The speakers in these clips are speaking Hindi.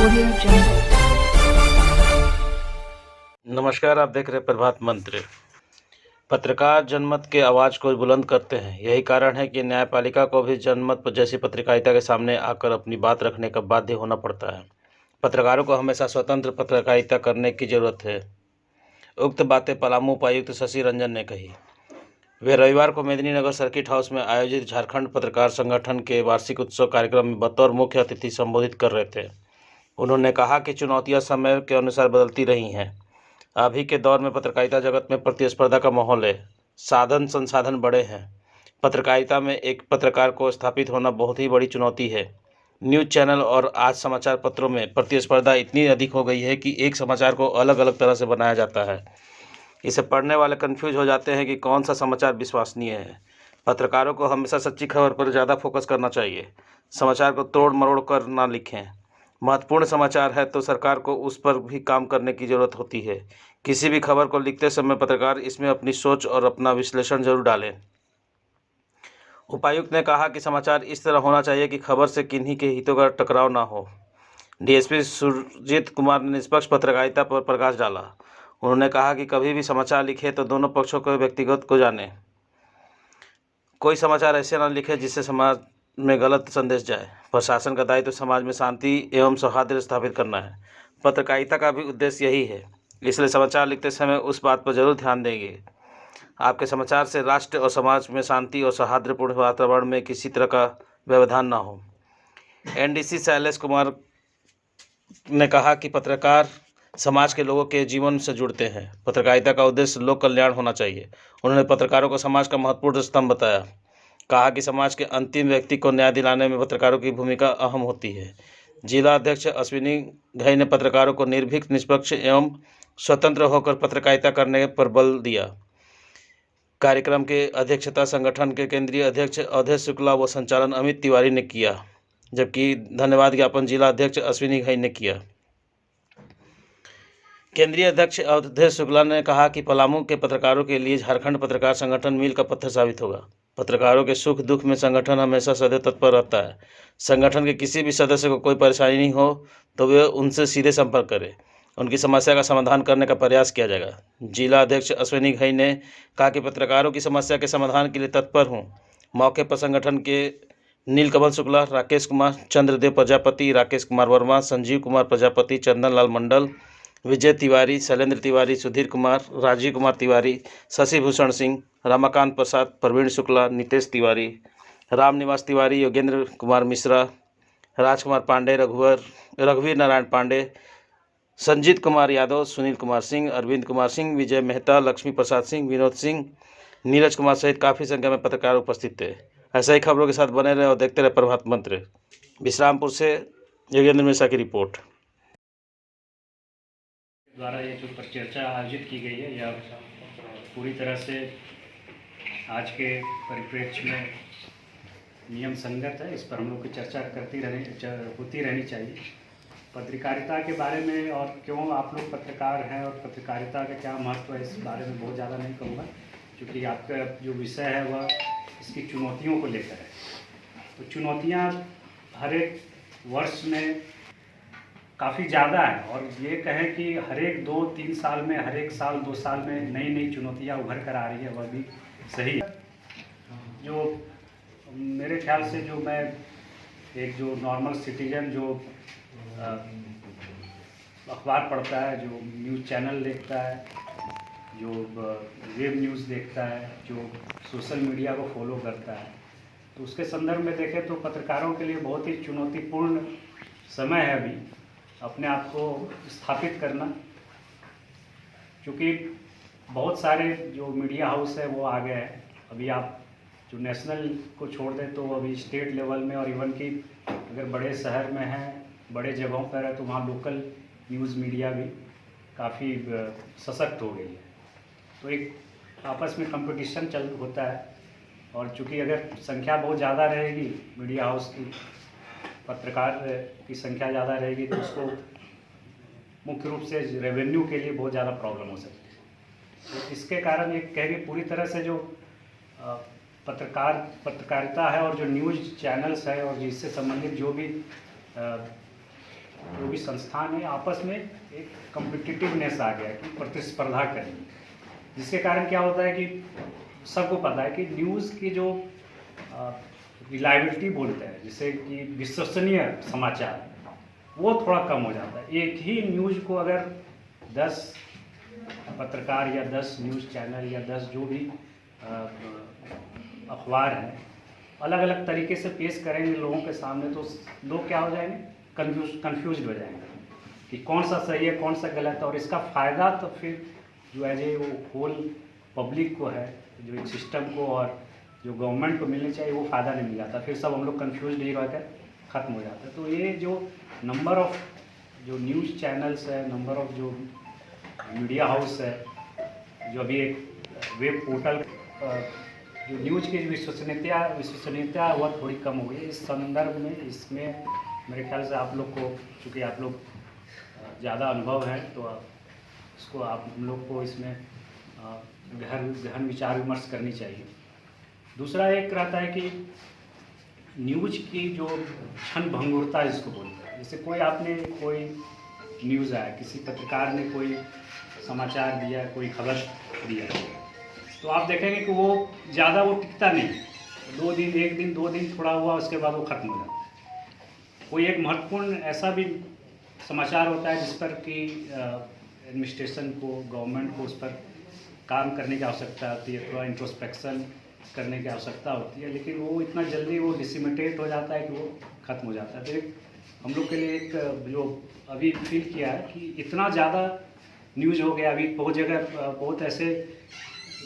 Audio Jungle। नमस्कार, आप देख रहे हैं प्रभात मंत्र। पत्रकार जनमत के आवाज़ को बुलंद करते हैं। यही कारण है कि न्यायपालिका को भी जनमत जैसी पत्रकारिता के सामने आकर अपनी बात रखने का बाध्य होना पड़ता है। पत्रकारों को हमेशा स्वतंत्र पत्रकारिता करने की जरूरत है। उक्त बातें पलामू उपायुक्त शशि रंजन ने कही। वे रविवार को मेदिनीनगर सर्किट हाउस में आयोजित झारखंड पत्रकार संगठन के वार्षिक उत्सव कार्यक्रम में बतौर मुख्य अतिथि संबोधित कर रहे थे। उन्होंने कहा कि चुनौतियां समय के अनुसार बदलती रही हैं। अभी के दौर में पत्रकारिता जगत में प्रतिस्पर्धा का माहौल है। साधन संसाधन बड़े हैं। पत्रकारिता में एक पत्रकार को स्थापित होना बहुत ही बड़ी चुनौती है। न्यूज़ चैनल और आज समाचार पत्रों में प्रतिस्पर्धा इतनी अधिक हो गई है कि एक समाचार को अलग अलग तरह से बनाया जाता है। इसे पढ़ने वाले कंफ्यूज हो जाते हैं कि कौन सा समाचार विश्वसनीय है। पत्रकारों को हमेशा सच्ची खबर पर ज़्यादा फोकस करना चाहिए। समाचार को तोड़ मरोड़ कर ना लिखें। महत्वपूर्ण समाचार है तो सरकार को उस पर भी काम करने की ज़रूरत होती है। किसी भी खबर को लिखते समय पत्रकार इसमें अपनी सोच और अपना विश्लेषण जरूर डालें। उपायुक्त ने कहा कि समाचार इस तरह होना चाहिए कि खबर से किन्हीं के हितों का टकराव ना हो। डीएसपी सुरजीत कुमार ने निष्पक्ष पत्रकारिता पर प्रकाश डाला। उन्होंने कहा कि कभी भी समाचार लिखे तो दोनों पक्षों को व्यक्तिगत को जाने। कोई समाचार ऐसे न लिखे जिससे समाज में गलत संदेश जाए। प्रशासन का दायित्व समाज में शांति एवं सौहार्द स्थापित करना है। पत्रकारिता का भी उद्देश्य यही है, इसलिए समाचार लिखते समय उस बात पर जरूर ध्यान देंगे। आपके समाचार से राष्ट्र और समाज में शांति और सौहार्दपूर्ण वातावरण में किसी तरह का व्यवधान न हो। एनडीसी शैलेश कुमार ने कहा कि पत्रकार समाज के लोगों के जीवन से जुड़ते हैं। पत्रकारिता का उद्देश्य लोक कल्याण होना चाहिए। उन्होंने पत्रकारों को समाज का महत्वपूर्ण स्तंभ बताया। कहा कि समाज के अंतिम व्यक्ति को न्याय दिलाने में पत्रकारों की भूमिका अहम होती है। जिला अध्यक्ष अश्विनी घई ने पत्रकारों को निर्भीक, निष्पक्ष एवं स्वतंत्र होकर पत्रकारिता करने पर बल दिया। कार्यक्रम के अध्यक्षता संगठन के केंद्रीय अध्यक्ष अवधेश शुक्ला व संचालन अमित तिवारी ने किया, जबकि धन्यवाद ज्ञापन जिला अध्यक्ष अश्विनी घई ने किया। केंद्रीय अध्यक्ष अवधेश शुक्ला ने कहा कि पलामू के पत्रकारों के लिए झारखंड पत्रकार संगठन मील का पत्थर साबित होगा। पत्रकारों के सुख दुख में संगठन हमेशा सदैव तत्पर रहता है। संगठन के किसी भी सदस्य को कोई परेशानी हो तो वे उनसे सीधे संपर्क करें। उनकी समस्या का समाधान करने का प्रयास किया जाएगा। जिला अध्यक्ष अश्विनी घई ने कहा कि पत्रकारों की समस्या के समाधान के लिए तत्पर हूँ। मौके पर संगठन के नीलकमल शुक्ला, राकेश कुमार, चंद्रदेव प्रजापति, राकेश कुमार वर्मा, संजीव कुमार प्रजापति, चंदन लाल मंडल, विजय तिवारी, शैलेंद्र तिवारी, सुधीर कुमार, राजीव कुमार तिवारी, शशि भूषण सिंह, रमाकांत प्रसाद, प्रवीण शुक्ला, नितेश तिवारी, रामनिवास तिवारी, योगेंद्र कुमार मिश्रा, राजकुमार पांडे, रघुवीर नारायण पांडे, संजीत कुमार यादव, सुनील कुमार सिंह, अरविंद कुमार सिंह, विजय मेहता, लक्ष्मी प्रसाद सिंह, विनोद सिंह, नीरज कुमार सहित काफ़ी संख्या में पत्रकार उपस्थित थे। ऐसा ही खबरों के साथ बने रहे और देखते रहे प्रभात मंत्र। विश्रामपुर से योगेंद्र मिश्रा की रिपोर्ट। द्वारा ये जो चर्चा आयोजित की गई है यह पूरी तरह से आज के परिप्रेक्ष्य में नियम संगत है। इस पर हम लोग की चर्चा होती रहनी चाहिए। पत्रकारिता के बारे में और क्यों आप लोग पत्रकार हैं और पत्रकारिता का क्या महत्व है, इस बारे में बहुत ज़्यादा नहीं कहूँगा, क्योंकि आपका जो विषय है वह इसकी चुनौतियों को लेकर है। तो चुनौतियाँ हर एक वर्ष में काफ़ी ज़्यादा है और ये कहें कि हर एक 2-3 साल में, हर एक साल 2 साल में नई नई चुनौतियाँ उभर कर आ रही है, वह भी सही है। जो मेरे ख्याल से जो मैं एक जो नॉर्मल सिटीजन जो अखबार पढ़ता है, जो न्यूज़ चैनल देखता है, जो वेब न्यूज़ देखता है, जो सोशल मीडिया को फॉलो करता है, तो उसके संदर्भ में देखें तो पत्रकारों के लिए बहुत ही चुनौतीपूर्ण समय है अभी अपने आप को स्थापित करना, क्योंकि बहुत सारे जो मीडिया हाउस है वो आ गए हैं। अभी आप जो नेशनल को छोड़ दें तो अभी स्टेट लेवल में और इवन कि अगर बड़े शहर में हैं, बड़े जगहों पर है, तो वहाँ लोकल न्यूज़ मीडिया भी काफ़ी सशक्त हो गई है। तो एक आपस में कंपटीशन होता है और चूँकि अगर संख्या बहुत ज़्यादा रहेगी, मीडिया हाउस की, पत्रकार की संख्या ज़्यादा रहेगी, तो उसको मुख्य रूप से रेवेन्यू के लिए बहुत ज़्यादा प्रॉब्लम हो सकती है। तो इसके कारण ये कह कि पूरी तरह से जो पत्रकारिता है और जो न्यूज़ चैनल्स है और जिससे संबंधित जो भी जो भी संस्थान है आपस में एक कम्पिटिटिवनेस आ गया कि प्रतिस्पर्धा करेंगे, जिसके कारण क्या होता है कि सबको पता है कि न्यूज़ की जो रिलायबिलिटी बोलते हैं, जिसे कि विश्वसनीय समाचार, वो थोड़ा कम हो जाता है। एक ही न्यूज़ को अगर 10 पत्रकार या 10 न्यूज़ चैनल या 10 जो भी अखबार हैं अलग अलग तरीके से पेश करेंगे लोगों के सामने, तो लोग क्या हो जाएंगे, कन्फ्यूज हो जाएंगे कि कौन सा सही है कौन सा गलत है। और इसका फ़ायदा तो फिर जो एज ए वो होल पब्लिक को है, जो एक सिस्टम को और जो गवर्नमेंट को मिलनी चाहिए, वो फ़ायदा नहीं मिल जाता। फिर सब हम लोग कन्फ्यूज ही रहकर ख़त्म हो जाता है। तो ये जो नंबर ऑफ़ जो न्यूज़ चैनल्स है, नंबर ऑफ़ जो मीडिया हाउस है, जो अभी एक वेब पोर्टल, जो न्यूज़ की विश्वसनीयता वह थोड़ी कम हो गई है। इस संदर्भ में इसमें मेरे ख्याल से आप लोग को, चूँकि आप लोग ज़्यादा अनुभव है, तो इसको आप हम लोग को इसमें गहन विचार विमर्श करनी चाहिए। दूसरा एक रहता है कि न्यूज़ की जो क्षण भंगुरता जिसको बोलते हैं, जैसे कोई न्यूज़ आया, किसी पत्रकार ने कोई समाचार दिया, कोई खबर दिया, तो आप देखेंगे कि वो ज़्यादा वो टिकता नहीं, 2 दिन 1 दिन 2 दिन थोड़ा हुआ, उसके बाद वो ख़त्म हो जाता है। कोई एक महत्वपूर्ण ऐसा भी समाचार होता है जिस पर कि एडमिनिस्ट्रेशन को, गवर्नमेंट को उस पर काम करने की आवश्यकता होती है, थोड़ा इंट्रोस्पेक्शन करने की आवश्यकता होती है, लेकिन वो इतना जल्दी वो डिसिमिटेट हो जाता है कि वो ख़त्म हो जाता है। तो एक हम लोग के लिए एक जो अभी फील किया है कि इतना ज़्यादा न्यूज़ हो गया, अभी बहुत जगह बहुत ऐसे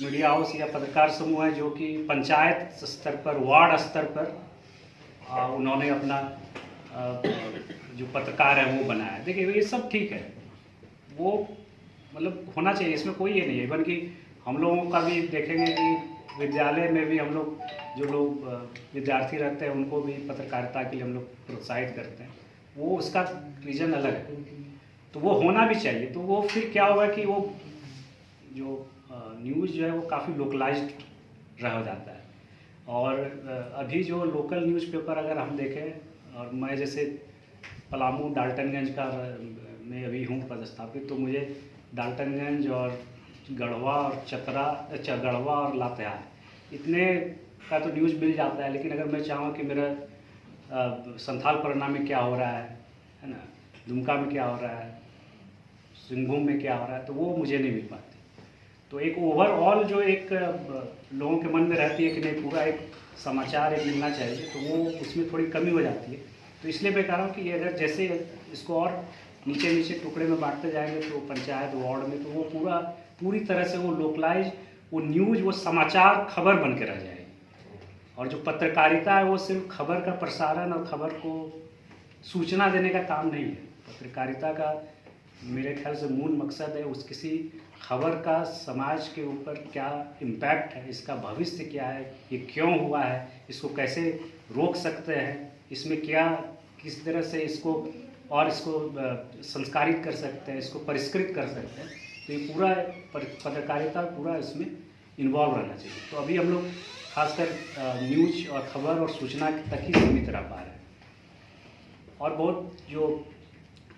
मीडिया हाउस या पत्रकार समूह है जो कि पंचायत स्तर पर, वार्ड स्तर पर उन्होंने अपना जो पत्रकार है वो बनाया। देखिए ये सब ठीक है, वो मतलब होना चाहिए, इसमें कोई ये नहीं है। इवन कि हम लोगों का भी देखेंगे कि विद्यालय में भी हम लोग जो लोग विद्यार्थी रहते हैं उनको भी पत्रकारिता के लिए हम लोग प्रोत्साहित करते हैं, वो उसका रीज़न अलग है, तो वो होना भी चाहिए। तो वो फिर क्या होगा कि वो जो न्यूज़ जो है वो काफ़ी लोकलाइज्ड रह जाता है। और अभी जो लोकल न्यूज़पेपर अगर हम देखें, और मैं जैसे पलामू डाल्टनगंज का मैं अभी हूँ पदस्थापित, तो मुझे डाल्टनगंज और गढ़वा और गढ़वा और लातेहार इतने का तो न्यूज़ मिल जाता है। लेकिन अगर मैं चाहूँ कि मेरा संथाल परगना में क्या हो रहा है ना, दुमका में क्या हो रहा है, सिंहभूम में क्या हो रहा है, तो वो मुझे नहीं मिल पाती। तो एक ओवरऑल जो एक लोगों के मन में रहती है कि नहीं पूरा एक समाचार एक मिलना चाहिए, तो वो उसमें थोड़ी कमी हो जाती है। तो इसलिए मैं कह रहा हूँ कि अगर जैसे इसको और नीचे टुकड़े में बांटते जाएंगे, तो पंचायत वार्ड में, तो वो पूरी तरह से वो लोकलाइज, वो न्यूज़, वो समाचार खबर बन के रह जाएगी। और जो पत्रकारिता है वो सिर्फ खबर का प्रसारण और खबर को सूचना देने का काम नहीं है। पत्रकारिता का मेरे ख्याल से मूल मकसद है उस किसी खबर का समाज के ऊपर क्या इम्पैक्ट है, इसका भविष्य क्या है, ये क्यों हुआ है, इसको कैसे रोक सकते हैं, इसमें किस तरह से इसको संस्कारित कर सकते हैं, इसको परिष्कृत कर सकते हैं। तो ये पूरा पत्रकारिता पूरा इसमें इन्वॉल्व रहना चाहिए। तो अभी हम लोग खासकर न्यूज़ और खबर और सूचना तक ही सीमित रह पा रहे हैं। और बहुत जो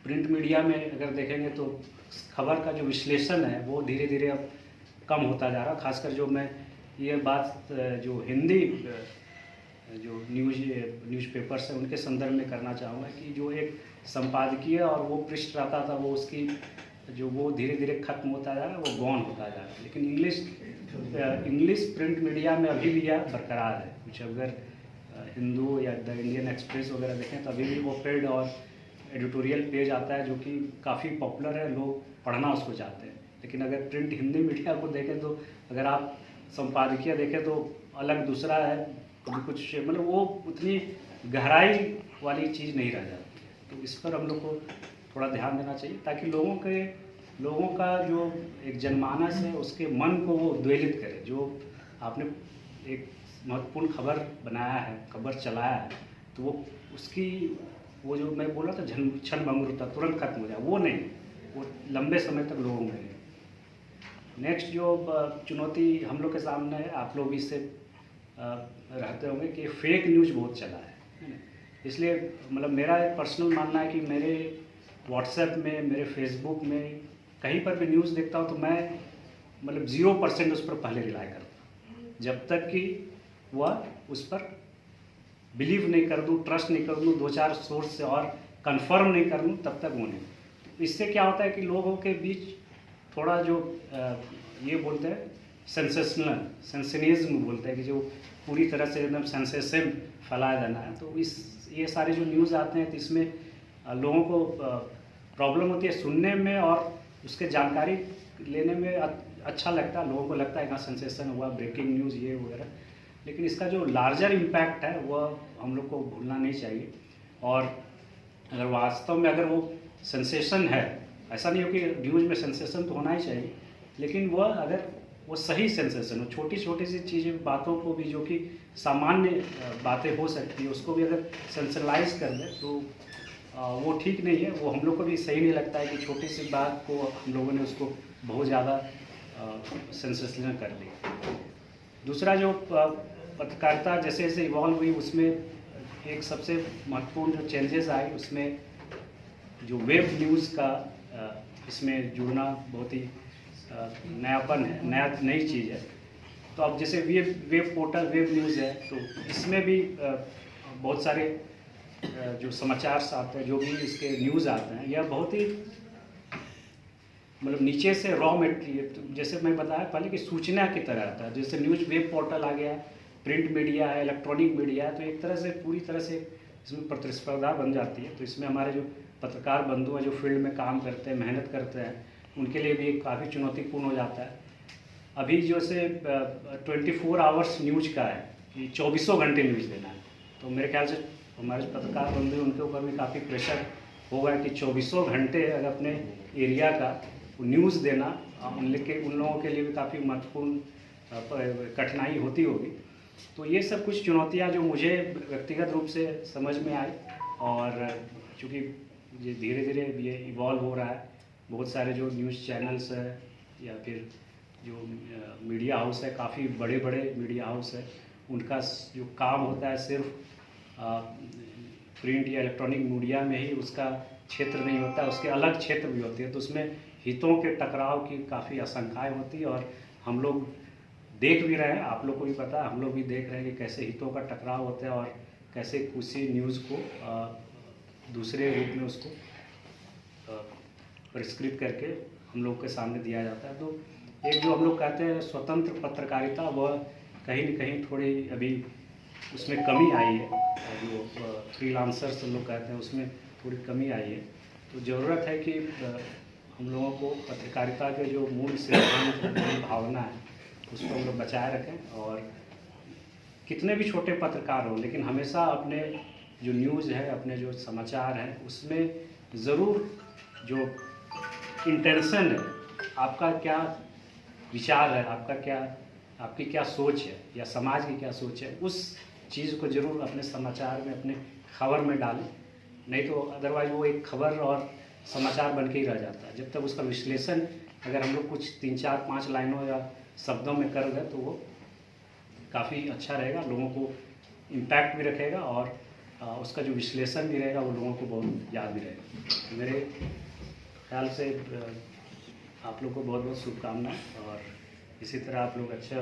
प्रिंट मीडिया में अगर देखेंगे तो खबर का जो विश्लेषण है वो धीरे धीरे अब कम होता जा रहा है। खासकर जो मैं ये बात जो हिंदी जो न्यूज़पेपर्स हैं उनके संदर्भ में करना चाहूँगा कि जो एक संपादकीय और वो पृष्ठ रहता था, वो उसकी जो वो धीरे धीरे खत्म होता जा रहा है, वो गौन होता जा रहा है। लेकिन इंग्लिश प्रिंट मीडिया में अभी भी यह बरकरार है। कुछ अगर हिंदू या द इंडियन एक्सप्रेस वगैरह देखें तो अभी भी वो पेड और एडिटोरियल पेज आता है जो कि काफ़ी पॉपुलर है, लोग पढ़ना उसको चाहते हैं। लेकिन अगर प्रिंट हिंदी मीडिया को देखें तो अगर आप संपादकीय देखें तो अलग दूसरा है, कभी कुछ मतलब वो उतनी गहराई वाली चीज़ नहीं रह जाती है। तो इस पर हम लोग को थोड़ा ध्यान देना चाहिए ताकि लोगों का जो एक जनमानस है उसके मन को वो उद्वेलित करे। जो आपने एक महत्वपूर्ण खबर बनाया है, खबर चलाया है, तो वो उसकी वो जो मैं बोला था क्षण भंगुरता तुरंत खत्म हो जाए, वो नहीं, वो लंबे समय तक लोगों में रहे। नेक्स्ट जो चुनौती हम लोग के सामने है, आप लोग इससे रहते होंगे कि फेक न्यूज़ बहुत चला है ना। इसलिए मतलब मेरा एक पर्सनल मानना है कि मेरे व्हाट्सएप में, मेरे फेसबुक में कहीं पर भी न्यूज़ देखता हूँ तो मैं मतलब 0% उस पर पहले रिलाई करता हूँ, जब तक कि वह उस पर बिलीव नहीं कर दूँ, ट्रस्ट नहीं कर दूँ, 2-4 सोर्स से और कंफर्म नहीं कर दूँ, तब तक वो नहीं। इससे क्या होता है कि लोगों के बीच थोड़ा जो ये बोलते हैं सेंसेशनलिज्म बोलते हैं कि जो पूरी तरह से एकदम सेंसेशन फैलाया देना है, तो ये सारे जो न्यूज़ आते हैं तो इसमें लोगों को प्रॉब्लम होती है सुनने में और उसके जानकारी लेने में अच्छा लगता है, लोगों को लगता है हाँ सेंसेशन हुआ, ब्रेकिंग न्यूज़ ये वगैरह, लेकिन इसका जो लार्जर इम्पैक्ट है वह हम लोग को भूलना नहीं चाहिए। और अगर वास्तव में अगर वो सेंसेशन है, ऐसा नहीं हो कि न्यूज़ में सेंसेशन तो होना ही चाहिए, लेकिन वह अगर वो सही सेंसेशन हो, छोटी छोटी सी चीज़ें, बातों को भी जो कि सामान्य बातें हो सकती है उसको भी अगर सेंसलाइज कर दे तो वो ठीक नहीं है। वो हम लोग को भी सही नहीं लगता है कि छोटी सी बात को हम लोगों ने उसको बहुत ज़्यादा सेंसेशनल कर दिया। दूसरा जो पत्रकारिता जैसे जैसे इवॉल्व हुई उसमें एक सबसे महत्वपूर्ण जो चेंजेस आए उसमें जो वेब न्यूज़ का इसमें जुड़ना बहुत ही नयापन है, नई चीज़ है। तो अब जैसे वेब पोर्टल, वेब न्यूज़ है, तो इसमें भी बहुत सारे जो समाचार आते हैं, जो भी इसके न्यूज़ आते हैं, यह बहुत ही मतलब नीचे से रॉ मटेरियल, जैसे मैं बताया पहले कि सूचना की तरह आता है। जैसे न्यूज़ वेब पोर्टल आ गया, प्रिंट मीडिया है, इलेक्ट्रॉनिक मीडिया है, तो एक तरह से पूरी तरह से इसमें प्रतिस्पर्धा बन जाती है। तो इसमें हमारे जो पत्रकार बंधु हैं जो फील्ड में काम करते हैं, मेहनत करते हैं, उनके लिए भी काफ़ी चुनौतीपूर्ण हो जाता है। अभी जैसे 24 आवर्स न्यूज़ का है कि 24 घंटे न्यूज़ देना है, तो मेरे ख्याल से हमारे पत्रकार बंधु उनके ऊपर भी काफ़ी प्रेशर होगा कि 24 घंटे अगर अपने एरिया का न्यूज़ देना उन लोगों के लिए भी काफ़ी महत्वपूर्ण कठिनाई होती होगी। तो ये सब कुछ चुनौतियाँ जो मुझे व्यक्तिगत रूप से समझ में आई, और चूँकि ये धीरे धीरे ये इवॉल्व हो रहा है, बहुत सारे जो न्यूज़ चैनल्स है या फिर जो मीडिया हाउस है, काफ़ी बड़े बड़े मीडिया हाउस है, उनका जो काम होता है सिर्फ प्रिंट या इलेक्ट्रॉनिक मीडिया में ही उसका क्षेत्र नहीं होता, उसके अलग क्षेत्र भी होते हैं। तो उसमें हितों के टकराव की काफ़ी आशंकाएँ होती है, और हम लोग देख भी रहे हैं, आप लोग को भी पता है, हम लोग भी देख रहे हैं कि कैसे हितों का टकराव होता है और कैसे उसी न्यूज़ को दूसरे रूप में उसको परिष्कृत करके हम लोग के सामने दिया जाता है। तो एक जो हम लोग कहते हैं स्वतंत्र पत्रकारिता, वह कहीं न कहीं थोड़ी अभी उसमें कमी आई है, जो फ्रीलांसर्स लोग कहते हैं उसमें थोड़ी कमी आई है। तो ज़रूरत है कि हम लोगों को पत्रकारिता के जो मूल सिद्धांत, मूल भावना है, उसको हम लोग बचाए रखें, और कितने भी छोटे पत्रकार हों, लेकिन हमेशा अपने जो न्यूज़ है, अपने जो समाचार हैं, उसमें ज़रूर जो इंटेंशन है, आपका क्या विचार है, आपकी क्या सोच है या समाज की क्या सोच है, उस चीज़ को ज़रूर अपने समाचार में, अपने खबर में डालें। नहीं तो अदरवाइज़ वो एक खबर और समाचार बन के ही रह जाता है। जब तक उसका विश्लेषण अगर हम लोग कुछ 3-4-5 लाइनों या शब्दों में कर दें तो वो काफ़ी अच्छा रहेगा, लोगों को इम्पैक्ट भी रखेगा, और उसका जो विश्लेषण भी रहेगा वो लोगों को बहुत याद भी रहेगा। मेरे ख्याल से आप लोग को बहुत बहुत शुभकामनाएं, और इसी तरह आप लोग अच्छा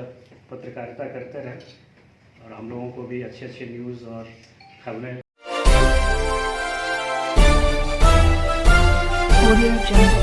पत्रकारिता करते रहें, और हम लोगों को भी अच्छे अच्छे न्यूज़ और खबरें। Audio Jungle.